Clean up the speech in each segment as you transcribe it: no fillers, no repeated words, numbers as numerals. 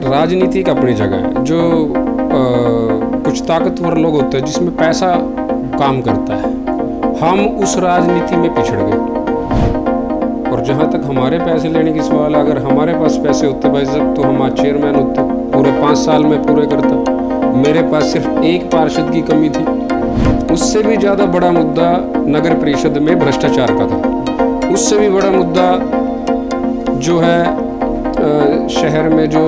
देखिए राजनीति का अपनी जगह है। जो कुछ ताकतवर लोग होते हैं जिसमें पैसा काम करता है, हम उस राजनीति में पिछड़ गए। और जहाँ तक हमारे पैसे लेने की सवाल है, अगर हमारे पास पैसे होते भाई साहब तो हम आज चेयरमैन होते, पूरे 5 साल में पूरे करता। मेरे पास सिर्फ 1 पार्षद की कमी थी। उससे भी ज़्यादा बड़ा मुद्दा नगर परिषद में भ्रष्टाचार का था। उससे भी बड़ा मुद्दा जो है शहर में जो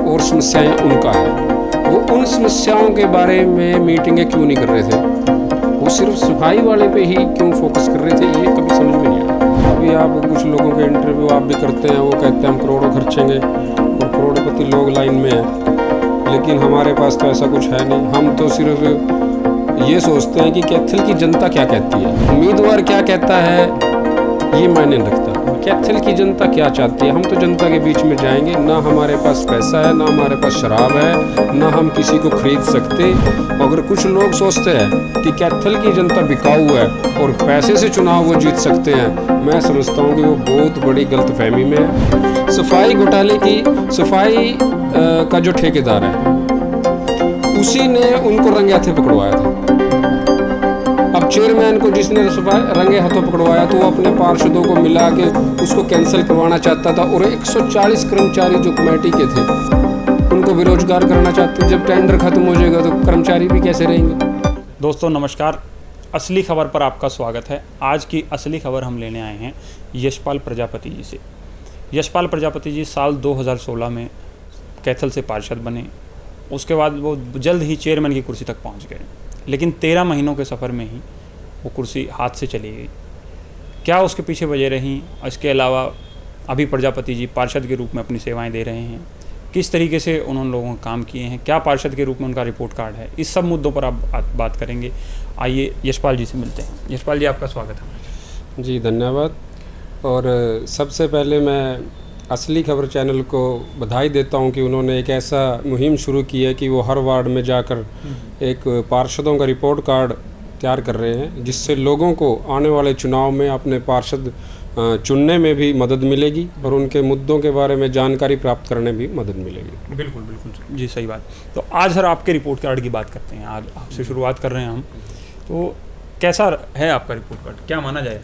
और समस्याएं उनका है। वो उन समस्याओं के बारे में मीटिंगें क्यों नहीं कर रहे थे, वो सिर्फ सफाई वाले पे ही क्यों फोकस कर रहे थे, ये कभी समझ में नहीं आया। अभी आप कुछ लोगों के इंटरव्यू आप भी करते हैं, वो कहते हैं हम करोड़ों खर्चेंगे और करोड़पति लोग लाइन में हैं, लेकिन हमारे पास तो ऐसा कुछ है नहीं। हम तो सिर्फ ये सोचते हैं कि कैथल की जनता क्या कहती है, उम्मीदवार क्या कहता है, ये मायने रखता है। कैथल की जनता क्या चाहती है, हम तो जनता के बीच में जाएंगे। ना हमारे पास पैसा है, ना हमारे पास शराब है, ना हम किसी को खरीद सकते। अगर कुछ लोग सोचते हैं कि कैथल की जनता बिकाऊ है और पैसे से चुनाव वो जीत सकते हैं, मैं समझता हूँ कि वो बहुत बड़ी गलतफहमी में है। सफाई घोटाले की सफाई का जो ठेकेदार है उसी ने उनको रंगे हाथे पकड़वाया था। अब चेयरमैन को जिसने रंगे हाथों पकड़वाया तो वो अपने पार्षदों को मिला के उसको कैंसिल करवाना चाहता था। और 140 कर्मचारी जो कमेटी के थे उनको बेरोजगार करना चाहते। जब टेंडर खत्म हो जाएगा तो कर्मचारी भी कैसे रहेंगे। दोस्तों नमस्कार, असली खबर पर आपका स्वागत है। आज की असली खबर हम लेने आए हैं यशपाल प्रजापति जी से। यशपाल प्रजापति जी साल 2016 में कैथल से पार्षद बने। उसके बाद वो जल्द ही चेयरमैन की कुर्सी तक पहुंच गए, लेकिन 13 महीनों के सफ़र में ही वो कुर्सी हाथ से चली गई। क्या उसके पीछे वजह रहीं? इसके अलावा अभी प्रजापति जी पार्षद के रूप में अपनी सेवाएं दे रहे हैं, किस तरीके से उन्होंने लोगों का काम किए हैं, क्या पार्षद के रूप में उनका रिपोर्ट कार्ड है, इस सब मुद्दों पर आप बात करेंगे। आइए यशपाल जी से मिलते हैं। यशपाल जी, आपका स्वागत है। जी धन्यवाद। और सबसे पहले मैं असली खबर चैनल को बधाई देता हूं कि उन्होंने एक ऐसा मुहिम शुरू की है कि वो हर वार्ड में जाकर एक पार्षदों का रिपोर्ट कार्ड तैयार कर रहे हैं, जिससे लोगों को आने वाले चुनाव में अपने पार्षद चुनने में भी मदद मिलेगी और उनके मुद्दों के बारे में जानकारी प्राप्त करने भी मदद मिलेगी। बिल्कुल बिल्कुल जी, सही बात। तो आज सर आपके रिपोर्ट कार्ड की बात करते हैं। आज आपसे शुरुआत कर रहे हैं हम। तो कैसा है आपका रिपोर्ट कार्ड, क्या माना जाए?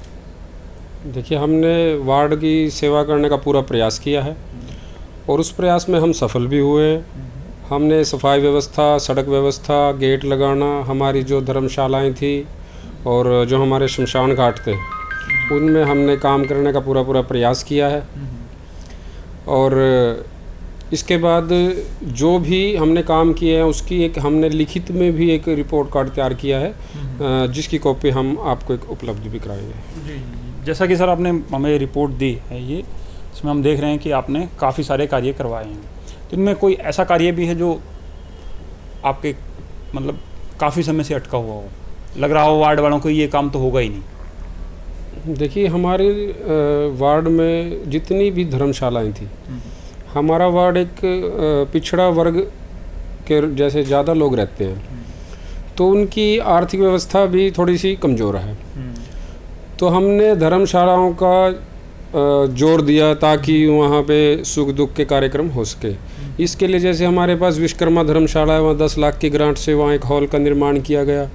देखिए, हमने वार्ड की सेवा करने का पूरा प्रयास किया है और उस प्रयास में हम सफल भी हुए हैं। हमने सफाई व्यवस्था, सड़क व्यवस्था, गेट लगाना, हमारी जो धर्मशालाएं थी और जो हमारे शमशान घाट थे उनमें हमने काम करने का पूरा प्रयास किया है। और इसके बाद जो भी हमने काम किए हैं उसकी एक हमने लिखित में भी एक रिपोर्ट कार्ड तैयार किया है, जिसकी कॉपी हम आपको एक उपलब्ध भी कराएंगे। जैसा कि सर आपने हमें रिपोर्ट दी है, ये इसमें हम देख रहे हैं कि आपने काफ़ी सारे कार्य करवाए हैं। तो इनमें कोई ऐसा कार्य भी है जो आपके मतलब काफ़ी समय से अटका हुआ हो, लग रहा हो वार्ड वालों को ये काम तो होगा ही नहीं? देखिए, हमारे वार्ड में जितनी भी धर्मशालाएं थी, हमारा वार्ड एक पिछड़ा वर्ग के जैसे ज़्यादा लोग रहते हैं, तो उनकी आर्थिक व्यवस्था भी थोड़ी सी कमज़ोर है। तो हमने धर्मशालाओं का जोर दिया ताकि वहाँ पे सुख दुख के कार्यक्रम हो सके। इसके लिए जैसे हमारे पास विश्वकर्मा धर्मशाला है, वहाँ 10 लाख की ग्रांट से वहाँ एक हॉल का निर्माण किया गया।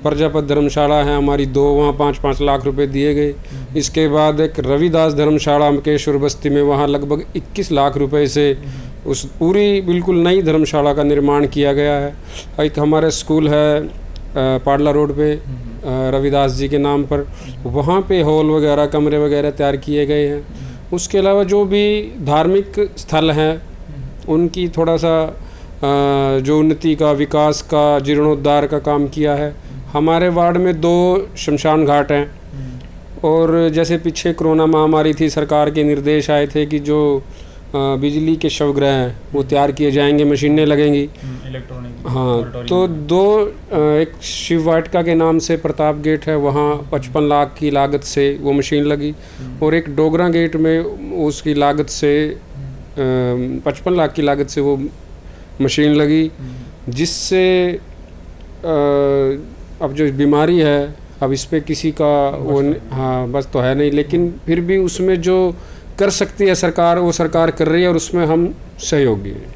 प्रजापति धर्मशाला है हमारी 2, वहाँ 5-5 लाख रुपए दिए गए। इसके बाद एक रविदास धर्मशाला अमकेश्वर बस्ती में, वहाँ लगभग 21 लाख रुपए से उस पूरी बिल्कुल नई धर्मशाला का निर्माण किया गया है। एक हमारा स्कूल है पाडला रोड पे रविदास जी के नाम पर, वहाँ पे हॉल वगैरह, कमरे वगैरह तैयार किए गए हैं। उसके अलावा जो भी धार्मिक स्थल हैं उनकी थोड़ा सा जो उन्नति का, विकास का, जीर्णोद्धार का काम किया है। हमारे वार्ड में 2 शमशान घाट हैं और जैसे पीछे कोरोना महामारी थी, सरकार के निर्देश आए थे कि जो बिजली के शवगृह हैं वो तैयार किए जाएंगे, मशीनें लगेंगी इलेक्ट्रॉनिक। हाँ, तो 2 एक शिव वाटिका के नाम से प्रताप गेट है, वहाँ 55 लाख की लागत से वो मशीन लगी। और एक डोगरा गेट में उसकी लागत से 55 लाख की लागत से वो मशीन लगी, जिससे अब जो बीमारी है अब इस पे किसी का वो हाँ बस तो है नहीं, लेकिन फिर भी उसमें जो कर सकती है सरकार वो सरकार कर रही है और उसमें हम सहयोगी हैं।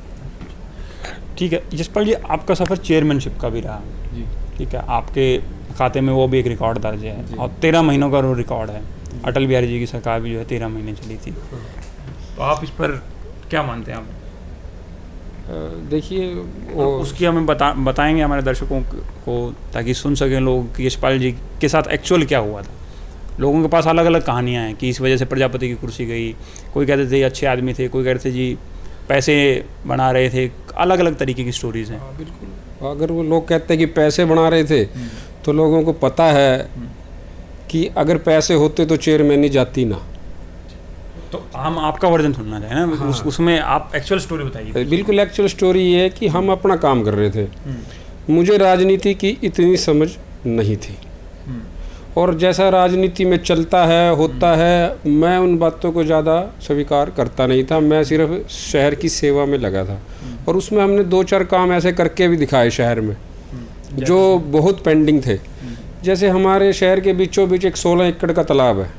ठीक है यशपाल जी, आपका सफ़र चेयरमैनशिप का भी रहा जी। ठीक है, आपके खाते में वो भी एक रिकॉर्ड दर्ज है जी। और 13 महीनों का वो रिकॉर्ड है। अटल बिहारी जी की सरकार भी जो है 13 महीने चली थी, तो आप इस पर क्या मानते हैं आप? देखिए और उसकी हमें बताएंगे हमारे दर्शकों को, ताकि सुन सकें लोग कि यशपाल जी के साथ एक्चुअल क्या हुआ था। लोगों के पास अलग अलग कहानियाँ हैं कि इस वजह से प्रजापति की कुर्सी गई, कोई कहते थे अच्छे आदमी थे, कोई कहते थे जी पैसे बना रहे थे, अलग अलग तरीके की स्टोरीज़ हैं। बिल्कुल, अगर वो लोग कहते हैं कि पैसे बना रहे थे तो लोगों को पता है कि अगर पैसे होते तो चेयरमैन ही जाती ना। तो हम आपका वर्जन सुनना चाहें ना। हाँ। उसमें आप एक्चुअल स्टोरी बताइए। बिल्कुल, एक्चुअल स्टोरी ये है कि हम अपना काम कर रहे थे, मुझे राजनीति की इतनी समझ नहीं थी, और जैसा राजनीति में चलता है होता है, मैं उन बातों को ज़्यादा स्वीकार करता नहीं था। मैं सिर्फ शहर की सेवा में लगा था, और उसमें हमने 2-4 काम ऐसे करके भी दिखाए शहर में जो बहुत पेंडिंग थे। जैसे हमारे शहर के बीचों बीच एक 16 एकड़ का तालाब है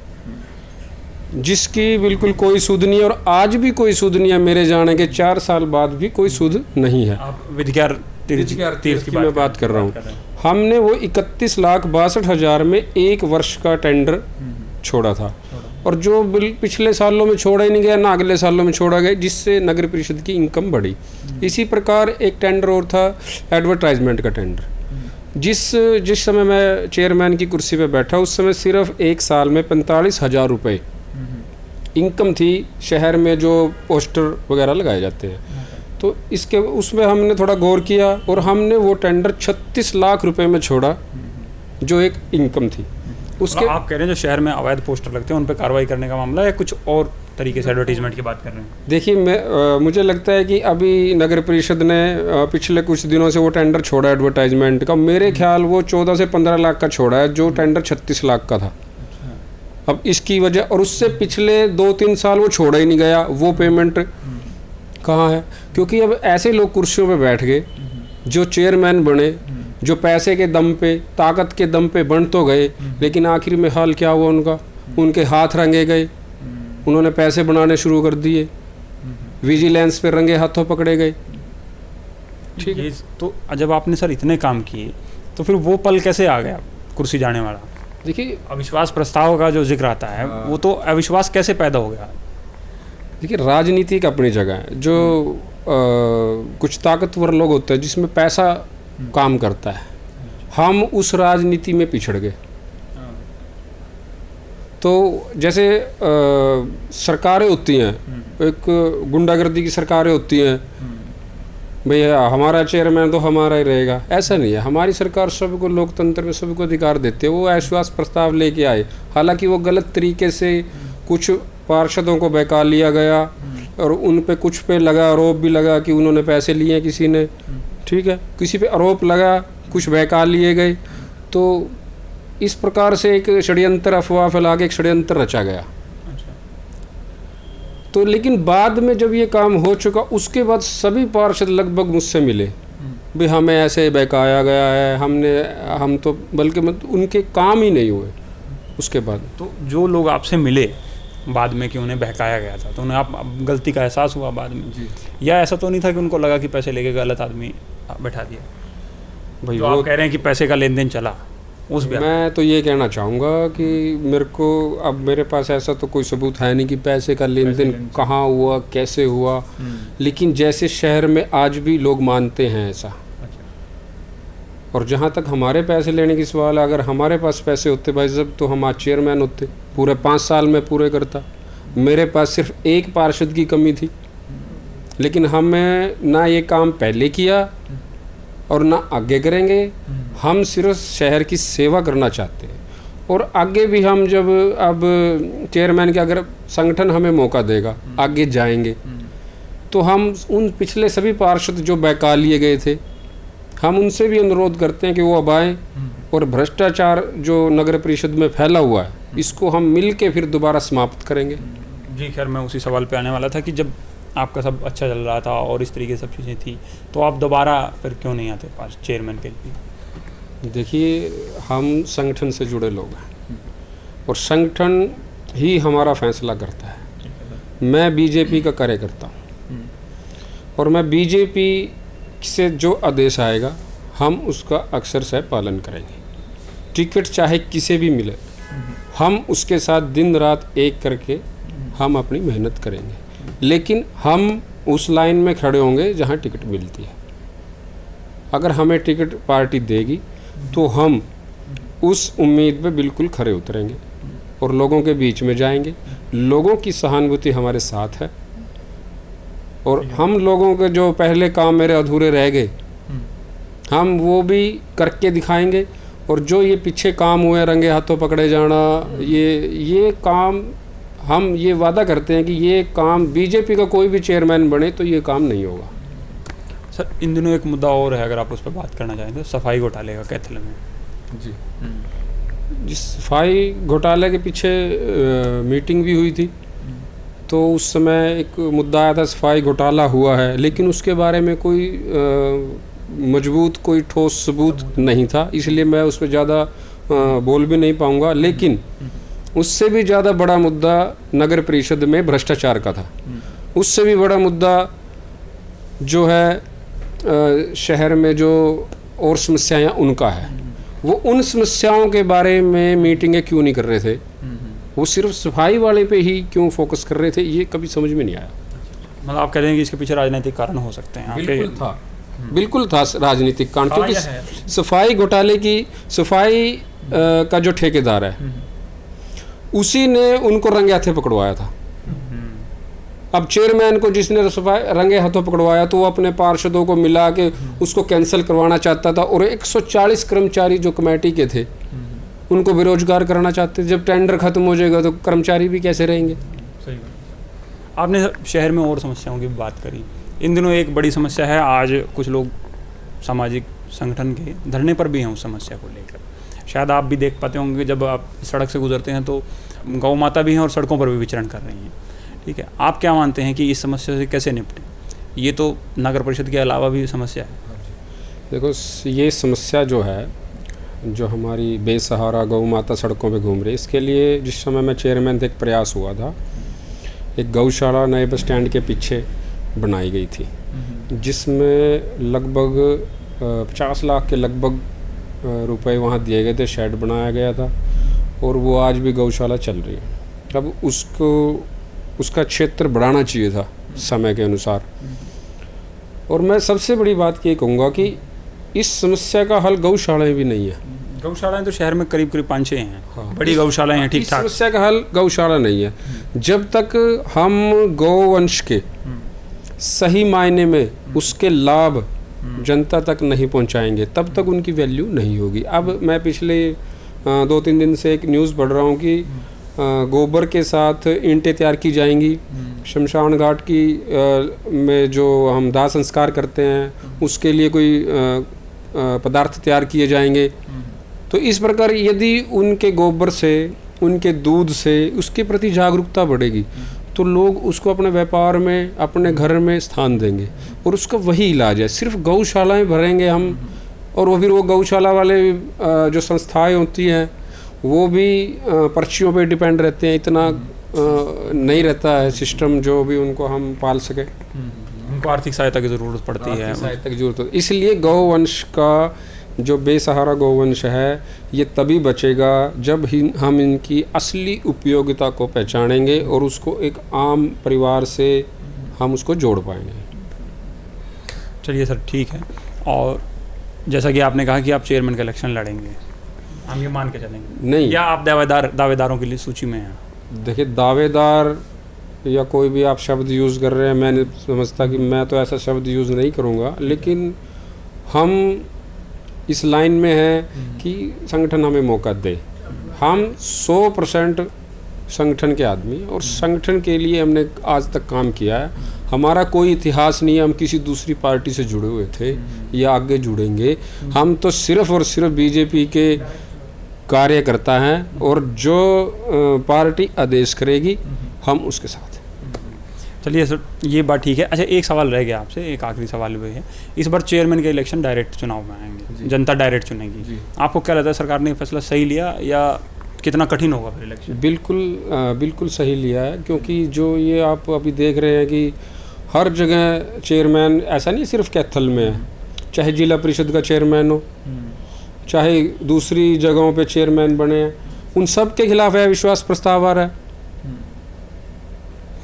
जिसकी बिल्कुल कोई सुध नहीं है, और आज भी कोई सुध नहीं है। मेरे जाने के 4 साल बाद भी कोई सुध नहीं है। आप विद्यार तीर्थ की मैं बात कर रहा हूँ। हमने वो 31,62,000 में 1 वर्ष का टेंडर छोड़ा था, और जो बिल पिछले सालों में छोड़ा ही नहीं गया ना अगले सालों में छोड़ा गया, जिससे नगर परिषद की इनकम बढ़ी। इसी प्रकार एक टेंडर और था एडवर्टाइजमेंट का टेंडर, जिस समय मैं चेयरमैन की कुर्सी पे बैठा उस समय सिर्फ 1 साल में 45,000 रुपये इनकम थी शहर में जो पोस्टर वगैरह लगाए जाते हैं। तो इसके उसमें हमने थोड़ा गौर किया, और हमने वो टेंडर 36 लाख रुपए में छोड़ा, जो एक इनकम थी उसके। आप कह रहे हैं जो शहर में अवैध पोस्टर लगते हैं उन पर कार्रवाई करने का मामला, या कुछ और तरीके से एडवर्टीजमेंट की बात कर रहे हैं? देखिए, मुझे लगता है कि अभी नगर परिषद ने पिछले कुछ दिनों से वो टेंडर छोड़ा एडवर्टाइजमेंट का। मेरे ख्याल वो 14 से 15 लाख का छोड़ा है, जो टेंडर 36 लाख का था। अब इसकी वजह, और उससे पिछले 2-3 साल वो छोड़ा ही नहीं गया। वो पेमेंट कहाँ है? क्योंकि अब ऐसे लोग कुर्सियों पे बैठ गए जो चेयरमैन बने, जो पैसे के दम पे, ताकत के दम पे बन तो गए, लेकिन आखिर में हाल क्या हुआ उनका? उनके हाथ रंगे गए, उन्होंने पैसे बनाने शुरू कर दिए, विजिलेंस पे रंगे हाथों पकड़े गए। ठीक है, तो जब आपने सर इतने काम किए तो फिर वो पल कैसे आ गया कुर्सी जाने वाला? देखिए, अविश्वास प्रस्ताव का जो जिक्र आता है वो तो अविश्वास कैसे पैदा हो गया? देखिए, राजनीति का अपनी जगह है। जो कुछ ताकतवर लोग होते हैं जिसमें पैसा काम करता है, हम उस राजनीति में पिछड़ गए। तो जैसे सरकारें होती हैं, एक गुंडागर्दी की सरकारें होती हैं, भैया हमारा चेयरमैन तो हमारा ही रहेगा, ऐसा नहीं है। हमारी सरकार सबको, लोकतंत्र में सबको अधिकार देती है। वो अविश्वास प्रस्ताव लेके आए, हालांकि वो गलत तरीके से कुछ पार्षदों को बहका लिया गया, और उन पे कुछ पे लगा आरोप भी लगा कि उन्होंने पैसे लिए किसी ने, ठीक है, किसी पे आरोप लगा, कुछ बहका लिए गए। तो इस प्रकार से एक षड्यंत्र, अफवाह फैला के एक षड्यंत्र रचा गया। तो लेकिन बाद में जब ये काम हो चुका, उसके बाद सभी पार्षद लगभग मुझसे मिले, भाई हमें ऐसे बहकाया गया है, हम तो बल्कि उनके काम ही नहीं हुए उसके बाद। तो जो लोग आपसे मिले बाद में कि उन्हें बहकाया गया था, तो उन्हें आप गलती का एहसास हुआ बाद में जी? या ऐसा तो नहीं था कि उनको लगा कि पैसे लेके गलत आदमी बैठा दिया? भाई वो आप कह रहे हैं कि पैसे का लेन देन चला उस बयान? मैं तो ये कहना चाहूँगा कि मेरे को, अब मेरे पास ऐसा तो कोई सबूत है नहीं कि पैसे का लेन देन कहाँ हुआ, कैसे हुआ, लेकिन जैसे शहर में आज भी लोग मानते हैं ऐसा। और जहाँ तक हमारे पैसे लेने की सवाल है, अगर हमारे पास पैसे होते भाई साहब तो हम आज चेयरमैन होते, पूरे 5 साल में पूरे करता। मेरे पास सिर्फ 1 पार्षद की कमी थी, लेकिन हमें ना ये काम पहले किया और ना आगे करेंगे। हम सिर्फ शहर की सेवा करना चाहते हैं, और आगे भी हम जब अब चेयरमैन का अगर संगठन हमें मौका देगा, आगे जाएंगे, तो हम उन पिछले सभी पार्षद जो बहका लिए गए थे, हम उनसे भी अनुरोध करते हैं कि वो अब आएँ, और भ्रष्टाचार जो नगर परिषद में फैला हुआ है, इसको हम मिल के फिर दोबारा समाप्त करेंगे। जी खैर, मैं उसी सवाल पे आने वाला था कि जब आपका सब अच्छा चल रहा था और इस तरीके से सब चीज़ें थी, तो आप दोबारा फिर क्यों नहीं आते पास चेयरमैन के लिए? देखिए, हम संगठन से जुड़े लोग हैं, और संगठन ही हमारा फैसला करता है। मैं बीजेपी का कार्यकर्ता हूँ, और मैं बीजेपी से जो आदेश आएगा हम उसका अक्सर से पालन करेंगे। टिकट चाहे किसे भी मिले, हम उसके साथ दिन रात एक करके हम अपनी मेहनत करेंगे, लेकिन हम उस लाइन में खड़े होंगे जहाँ टिकट मिलती है। अगर हमें टिकट पार्टी देगी तो हम उस उम्मीद पे बिल्कुल खरे उतरेंगे और लोगों के बीच में जाएंगे। लोगों की सहानुभूति हमारे साथ है और हम लोगों के जो पहले काम मेरे अधूरे रह गए हम वो भी करके दिखाएंगे। और जो ये पीछे काम हुए रंगे हाथों पकड़े जाना, ये काम हम ये वादा करते हैं कि ये काम बीजेपी का कोई भी चेयरमैन बने तो ये काम नहीं होगा। सर, इन दिनों एक मुद्दा और है, अगर आप उस पर बात करना चाहें तो सफाई घोटाले का कैथल में। जी, जिस सफाई घोटाले के पीछे मीटिंग भी हुई थी तो उस समय एक मुद्दा आया था सफाई घोटाला हुआ है, लेकिन उसके बारे में कोई मजबूत कोई ठोस सबूत नहीं था, इसलिए मैं उस पर ज़्यादा बोल भी नहीं पाऊँगा। लेकिन उससे भी ज़्यादा बड़ा मुद्दा नगर परिषद में भ्रष्टाचार का था। उससे भी बड़ा मुद्दा जो है शहर में जो और समस्याएं उनका है, वो उन समस्याओं के बारे में मीटिंगें क्यों नहीं कर रहे थे, वो सिर्फ सफाई वाले पे ही क्यों फोकस कर रहे थे, ये कभी समझ में नहीं आया। मतलब आप कह रहे हैं कि इसके पीछे राजनीतिक कारण हो सकते हैं? बिल्कुल था राजनीतिक कारण, क्योंकि सफाई घोटाले की सफाई का जो ठेकेदार है उसी ने उनको रंगे हाथे पकड़वाया था। अब चेयरमैन को जिसने सफाई रंगे हाथों पकड़वाया तो वो अपने पार्षदों को मिला के उसको कैंसिल करवाना चाहता था और 140 कर्मचारी जो कमेटी के थे उनको बेरोजगार कराना चाहते थे। जब टेंडर खत्म हो जाएगा तो कर्मचारी भी कैसे रहेंगे? सही बात। आपने शहर में और समस्याओं की बात करी। इन दिनों एक बड़ी समस्या है, आज कुछ लोग सामाजिक संगठन के धरने पर भी हैं उस समस्या को लेकर। शायद आप भी देख पाते होंगे, जब आप सड़क से गुजरते हैं तो गौ माता भी हैं और सड़कों पर भी विचरण कर रही हैं। ठीक है, आप क्या मानते हैं कि इस समस्या से कैसे निपटें? ये तो नगर परिषद के अलावा भी समस्या है। देखो, ये समस्या जो है, जो हमारी बेसहारा गौ माता सड़कों पे घूम रही, इसके लिए जिस समय मैं चेयरमैन थे एक प्रयास हुआ था। एक गौशाला नए बस स्टैंड के पीछे बनाई गई थी जिसमें लगभग 50 लाख के लगभग रुपए वहाँ दिए गए थे, शेड बनाया गया था और वो आज भी गौशाला चल रही है। अब उसका क्षेत्र बढ़ाना चाहिए था समय के अनुसार। और मैं सबसे बड़ी बात ये कहूँगा कि इस समस्या का हल गौशालाएं भी नहीं है। गौशालाएं तो शहर में करीब 5-6 हैं। हाँ, बड़ी गौशालाएं हैं, ठीक ठाक। समस्या का हल गौशाला नहीं है। जब तक हम गौवंश के सही मायने में उसके लाभ जनता तक नहीं पहुंचाएंगे तब तक उनकी वैल्यू नहीं होगी। अब मैं पिछले 2-3 दिन से एक न्यूज़ पढ़ रहा हूँ कि गोबर के साथ ईंटें तैयार की जाएंगी, शमशान घाट की में जो हम दाह संस्कार करते हैं उसके लिए कोई पदार्थ तैयार किए जाएंगे। तो इस प्रकार यदि उनके गोबर से, उनके दूध से उसके प्रति जागरूकता बढ़ेगी तो लोग उसको अपने व्यापार में, अपने घर में स्थान देंगे और उसका वही इलाज है। सिर्फ गौशालाएं भरेंगे हम और वो फिर वो गौशाला वाले जो संस्थाएं होती हैं वो भी पर्चियों पे डिपेंड रहते हैं, इतना नहीं रहता है सिस्टम जो भी उनको हम पाल सके। उनको आर्थिक सहायता की ज़रूरत पड़ती है, सहायता की ज़रूरत होती है। इसलिए गौवंश का जो बेसहारा गौवंश है ये तभी बचेगा जब ही हम इनकी असली उपयोगिता को पहचानेंगे और उसको एक आम परिवार से हम उसको जोड़ पाएंगे। चलिए सर, ठीक है। और जैसा कि आपने कहा कि आप चेयरमैन का इलेक्शन लड़ेंगे, हम ये मान के चलेंगे? नहीं, या आप दावेदारों के लिए सूची में हैं? देखिए, दावेदार या कोई भी आप शब्द यूज़ कर रहे हैं, मैं नहीं समझता कि मैं तो ऐसा शब्द यूज़ नहीं करूँगा, लेकिन हम इस लाइन में है कि संगठन हमें मौका दे। हम 100% संगठन के आदमी और संगठन के लिए हमने आज तक काम किया है। हमारा कोई इतिहास नहीं है हम किसी दूसरी पार्टी से जुड़े हुए थे या आगे जुड़ेंगे। हम तो सिर्फ और सिर्फ बीजेपी के कार्यकर्ता हैं और जो पार्टी आदेश करेगी हम उसके साथ। चलिए सर, ये बात ठीक है। अच्छा, एक सवाल रह गया आपसे, एक आखिरी सवाल वो है, इस बार चेयरमैन के इलेक्शन डायरेक्ट चुनाव में आएंगे, जनता डायरेक्ट चुनेगी। आपको क्या लगता है, सरकार ने फैसला सही लिया या कितना कठिन होगा फिर इलेक्शन? बिल्कुल सही लिया है, क्योंकि जो ये आप अभी देख रहे हैं कि हर जगह चेयरमैन, ऐसा नहीं सिर्फ कैथल में है, चाहे जिला परिषद का चेयरमैन हो, चाहे दूसरी जगहों पे चेयरमैन बने हैं, उन सब के खिलाफ अविश्वास प्रस्ताव आ रहा है।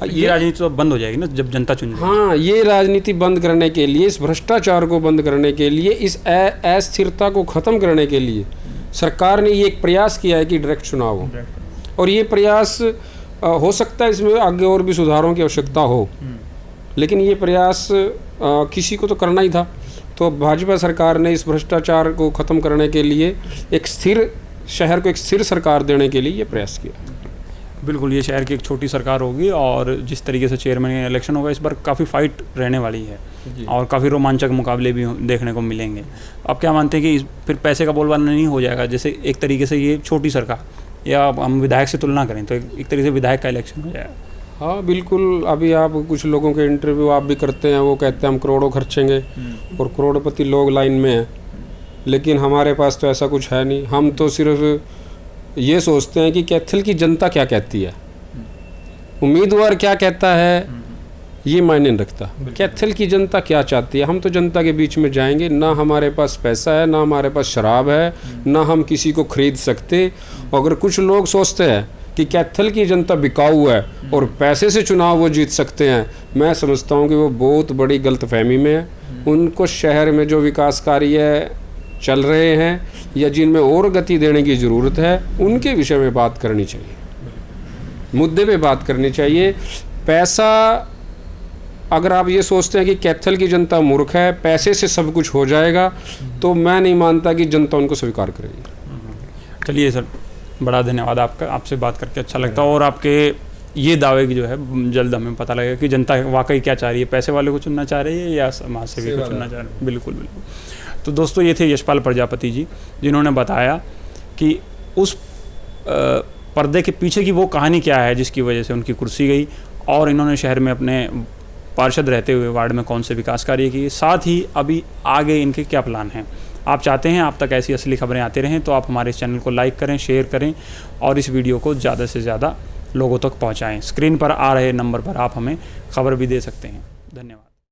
ये राजनीति तो बंद हो जाएगी ना जब जनता चुन जाएगी। हाँ, ये राजनीति बंद करने के लिए, इस भ्रष्टाचार को बंद करने के लिए, इस अस्थिरता को ख़त्म करने के लिए सरकार ने ये एक प्रयास किया है कि डायरेक्ट चुनाव हो। और ये प्रयास हो सकता है इसमें आगे और भी सुधारों की आवश्यकता हो, लेकिन ये प्रयास किसी को तो करना ही था। तो भाजपा सरकार ने इस भ्रष्टाचार को ख़त्म करने के लिए एक स्थिर शहर को एक स्थिर सरकार देने के लिए ये प्रयास किया। बिल्कुल, ये शहर की एक छोटी सरकार होगी और जिस तरीके से चेयरमैन इलेक्शन होगा इस बार काफ़ी फाइट रहने वाली है और काफ़ी रोमांचक मुकाबले भी देखने को मिलेंगे। आप क्या मानते हैं कि फिर पैसे का बोलबाला नहीं हो जाएगा? जैसे एक तरीके से ये छोटी सरकार, या हम विधायक से तुलना करें तो एक तरीके से विधायक का इलेक्शन हो जाएगा। हाँ बिल्कुल, अभी आप कुछ लोगों के इंटरव्यू आप भी करते हैं, वो कहते हैं हम करोड़ों खर्चेंगे और करोड़पति लोग लाइन में हैं, लेकिन हमारे पास तो ऐसा कुछ है नहीं। हम तो सिर्फ ये सोचते हैं कि कैथल की जनता क्या कहती है, उम्मीदवार क्या कहता है, ये मायने नहीं रखता। कैथल की जनता क्या चाहती है, हम तो जनता के बीच में जाएंगे। ना हमारे पास पैसा है, ना हमारे पास शराब है, ना हम किसी को खरीद सकते। अगर कुछ लोग सोचते हैं कि कैथल की जनता बिकाऊ है और पैसे से चुनाव वो जीत सकते हैं, मैं समझता हूँ कि वो बहुत बड़ी गलतफहमी में है। उनको शहर में जो विकास कार्य चल रहे हैं या जिनमें और गति देने की ज़रूरत है, उनके विषय में बात करनी चाहिए, मुद्दे पे बात करनी चाहिए। पैसा, अगर आप ये सोचते हैं कि कैथल की जनता मूर्ख है, पैसे से सब कुछ हो जाएगा, तो मैं नहीं मानता कि जनता उनको स्वीकार करेगी। चलिए सर, बड़ा धन्यवाद आपका, आपसे बात करके अच्छा लगता है और आपके ये दावे की जो है जल्द हमें पता लगेगा कि जनता वाकई क्या चाह रही है, पैसे वाले को चुनना चाह रही है या समाज सेवी को चुनना चाह रही है। बिल्कुल बिल्कुल। तो दोस्तों, ये थे यशपाल प्रजापति जी, जिन्होंने बताया कि उस पर्दे के पीछे की वो कहानी क्या है जिसकी वजह से उनकी कुर्सी गई, और इन्होंने शहर में अपने पार्षद रहते हुए वार्ड में कौन से विकास कार्य किए, साथ ही अभी आगे इनके क्या प्लान हैं। आप चाहते हैं आप तक ऐसी असली खबरें आती रहें तो आप हमारे इस चैनल को लाइक करें, शेयर करें और इस वीडियो को ज़्यादा से ज़्यादा लोगों तक पहुंचाएं। स्क्रीन पर आ रहे नंबर पर आप हमें खबर भी दे सकते हैं। धन्यवाद।